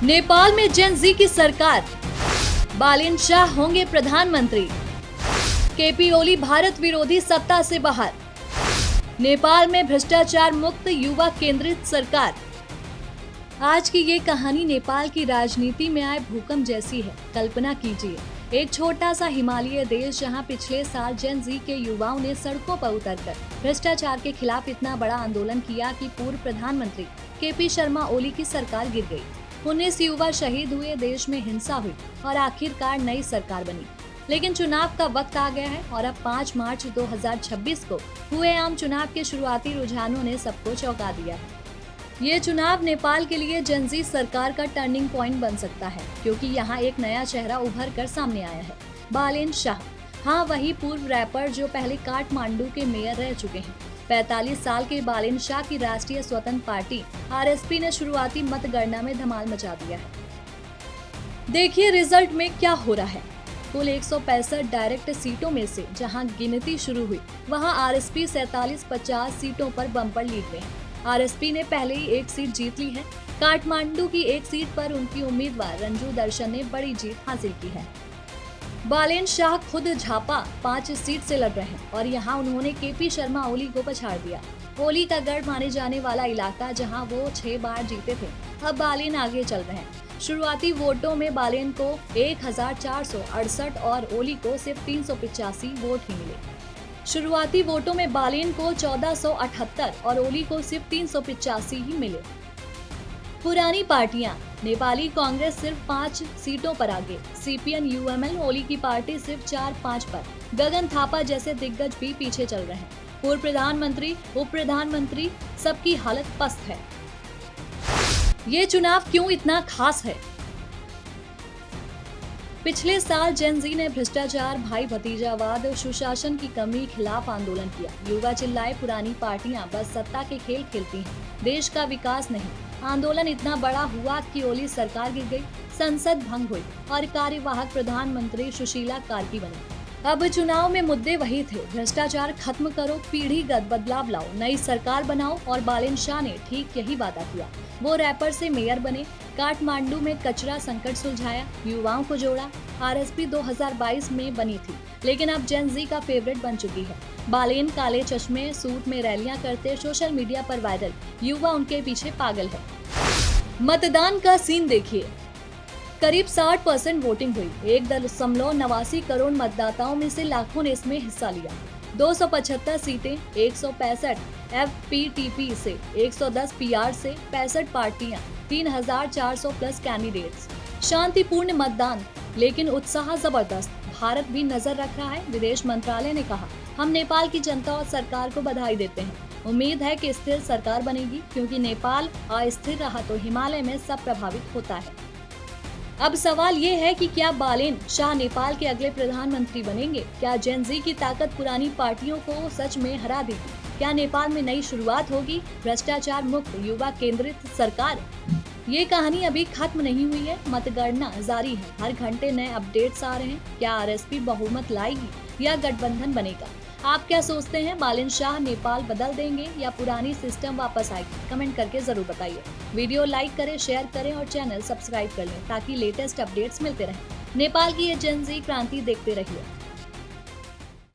नेपाल में जेन जी की सरकार, बालेन शाह होंगे प्रधानमंत्री। केपी ओली भारत विरोधी सत्ता से बाहर। नेपाल में भ्रष्टाचार मुक्त युवा केंद्रित सरकार। आज की ये कहानी नेपाल की राजनीति में आए भूकंप जैसी है। कल्पना कीजिए, एक छोटा सा हिमालयी देश जहां पिछले साल जेन जी के युवाओं ने सड़कों पर उतरकर भ्रष्टाचार के खिलाफ इतना बड़ा आंदोलन किया कि पूर्व प्रधानमंत्री केपी शर्मा ओली की सरकार गिर गई। 19 युवा शहीद हुए, देश में हिंसा हुई और आखिरकार नई सरकार बनी। लेकिन चुनाव का वक्त आ गया है और अब 5 मार्च 2026 को हुए आम चुनाव के शुरुआती रुझानों ने सबको चौंका दिया है। ये चुनाव नेपाल के लिए जेन जी सरकार का टर्निंग पॉइंट बन सकता है, क्योंकि यहाँ एक नया चेहरा उभर कर सामने आया है, बालेन शाह। हाँ, वही पूर्व रैपर जो पहले काठमांडू के मेयर रह चुके हैं। 45 साल के बालेन शाह की राष्ट्रीय स्वतंत्र पार्टी आरएसपी ने शुरुआती मतगणना में धमाल मचा दिया है। देखिए रिजल्ट में क्या हो रहा है। कुल 165 डायरेक्ट सीटों में से जहां गिनती शुरू हुई, वहां आरएसपी 47-50 सीटों पर बम्पर लीड में है। आरएसपी ने पहले ही एक सीट जीत ली है। काठमांडू की एक सीट पर उनकी उम्मीदवार रंजू दर्शन ने बड़ी जीत हासिल की है। बालेन शाह खुद झापा 5 सीट से लड़ रहे हैं और यहाँ उन्होंने केपी शर्मा ओली को पछाड़ दिया। ओली का गढ़ माने जाने वाला इलाका जहाँ वो 6 बार जीते थे, अब बालेन आगे चल रहे हैं। शुरुआती वोटों में बालेन को 1468 और ओली को सिर्फ 385 वोट ही मिले। शुरुआती वोटों में बालेन को 1478 और ओली को सिर्फ 385 ही मिले। पुरानी पार्टियां, नेपाली कांग्रेस सिर्फ 5 सीटों पर आगे, सीपीएन यूएमएल ओली की पार्टी सिर्फ 4-5 पर, गगन थापा जैसे दिग्गज भी पीछे चल रहे हैं। पूर्व प्रधानमंत्री, उप प्रधानमंत्री, सबकी हालत पस्त है। ये चुनाव क्यों इतना खास है? पिछले साल जेन जी ने भ्रष्टाचार, भाई भतीजावाद, सुशासन की कमी खिलाफ आंदोलन किया। युवा चिल्लाए, पुरानी पार्टियां बस सत्ता के खेल खेलती हैं, देश का विकास नहीं। आंदोलन इतना बड़ा हुआ कि ओली सरकार गिर गई, संसद भंग हुई और कार्यवाहक प्रधानमंत्री सुशीला कार्की बनी। अब चुनाव में मुद्दे वही थे, भ्रष्टाचार खत्म करो, पीढ़ीगत बदलाव लाओ, नई सरकार बनाओ, और बालेन शाह ने ठीक यही वादा किया। वो रैपर से मेयर बने, काठमांडू में कचरा संकट सुलझाया, युवाओं को जोड़ा। आरएसपी 2022 में बनी थी, लेकिन अब जेन जी का फेवरेट बन चुकी है। बालेन काले चश्मे, सूट में रैलियां करते, सोशल मीडिया पर वायरल, युवा उनके पीछे पागल है। मतदान का सीन देखिए, करीब 60% वोटिंग हुई। 1.89 करोड़ मतदाताओं में से लाखों ने इसमें हिस्सा लिया। 275 सीटें, 165 एफपीटीपी से, 110 पीआर से, 65 पार्टियां, 3400 प्लस कैंडिडेट्स। शांतिपूर्ण मतदान, लेकिन उत्साह जबरदस्त। भारत भी नजर रख रहा है। विदेश मंत्रालय ने कहा, हम नेपाल की जनता और सरकार को बधाई देते हैं। उम्मीद है कि स्थिर सरकार बनेगी, क्योंकि नेपाल अस्थिर रहा तो हिमालय में सब प्रभावित होता है। अब सवाल ये है कि क्या बालेन शाह नेपाल के अगले प्रधानमंत्री बनेंगे? क्या जेन जी की ताकत पुरानी पार्टियों को सच में हरा देगी? क्या नेपाल में नई शुरुआत होगी, भ्रष्टाचार मुक्त युवा केंद्रित सरकार? ये कहानी अभी खत्म नहीं हुई है, मतगणना जारी है, हर घंटे नए अपडेट्स आ रहे हैं। क्या आरएसपी बहुमत लाएगी या गठबंधन बनेगा? आप क्या सोचते हैं? बालेन शाह नेपाल बदल देंगे या पुरानी सिस्टम वापस आएगी? कमेंट करके जरूर बताइए। वीडियो लाइक करें, शेयर करें और चैनल सब्सक्राइब कर लें, ताकि लेटेस्ट अपडेट्स मिलते रहें। नेपाल की ये जेन जी क्रांति देखते रहिए।